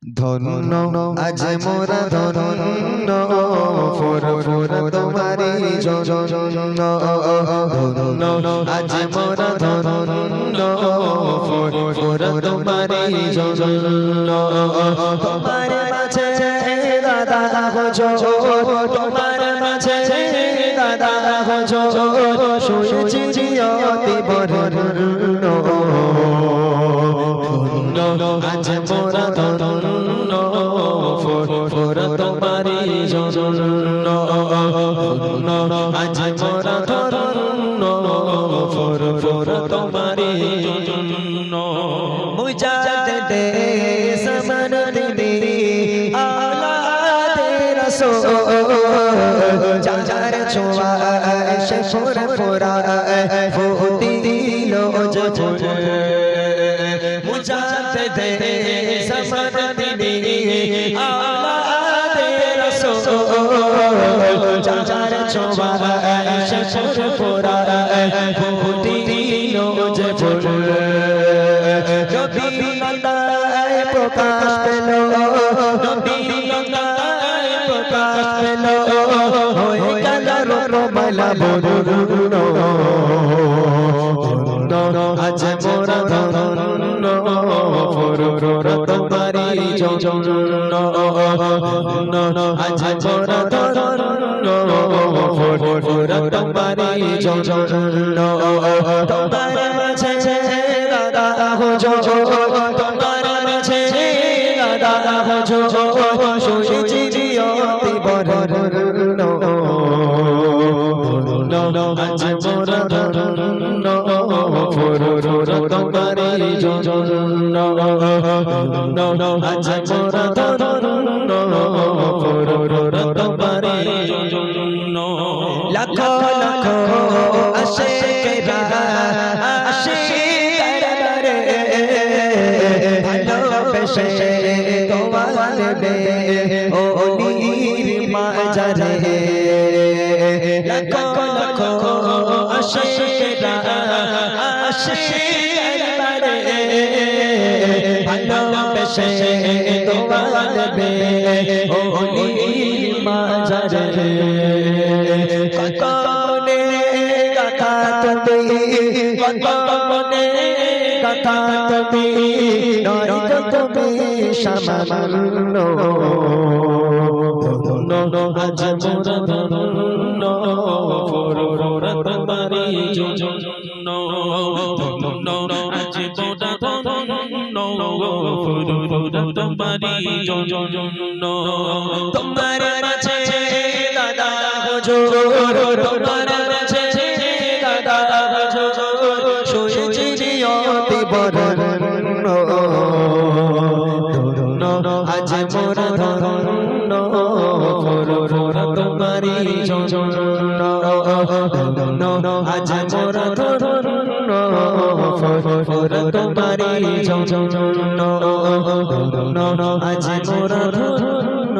ধন্য আজ মোরা ধন্য ফোর ফোর তোমারি জন্য ধন্য আজ মোরা ধন্য ফোর ফোর তোমারি জন্য তোমার মাঝে দাদা হজো তোমার মাঝে দাদা হজো শুনেছি জিয়তি বরণ আজ মোরা ধন্য ফোর ফোর তোমারি জন্য আজ মোরা ধন্য ফোর ফোর তোমারি জন্য মুজাদ দে সমর দিদি আলাদে রসূল চাচার ছোঁয়া সে ফোর ফোরা ফুটি দিল জফর মুজাদ দে সমর দিদি আলাদে রসূল চাচার ছোঁয়া সে ফোর ফোরা ফুটি দিল জফর নবী লতায় প্রকাশ পেল নবী লতায় প্রকাশ পেল হয়ে গেল রূপমালা বরুণ আজ মোরা ধন্য ফোর ফোর তোমারি জন্য আজ মোরা ধন্য ফোর ফোর তোমারি জন্য তোমার মাঝে দাদা হজো তোমার মাঝে দাদা হজো শুনেছি জিয়তি বরণ আজ মোরা ধন্য ফোর ফোর তোমারি জন্য আজ মোরা ধন্য ফোর ফোর তোমারি জন্য লাখ লাখ আশিকেরা আশিকরে ভালোবেসে তোমার বে ওলির মাঝারে লাখ লাখ আশিকেরা আশিকরে ভালোবেসে তোমার বে ওলির মাঝারে কতনে কথা তুমি কতনে কথা তুমি নয় তুমি সামান্য আজ মোরা ধন্য ফোর ফোর তোমারি জন্য আজ মোরা ধন্য ফোর ফোর তোমারি জন্য তোমার মাঝে দাদা হুজুর তোমার মাঝে দাদা হুজুর শুনেছি জিয়তি বরণ আজ মোরা ধন্য ফোর ফোর তোমারি জন্য আজ মোরা ধন্য ফোর ফোর তোমারি জন্য আজ মোরা ধন্য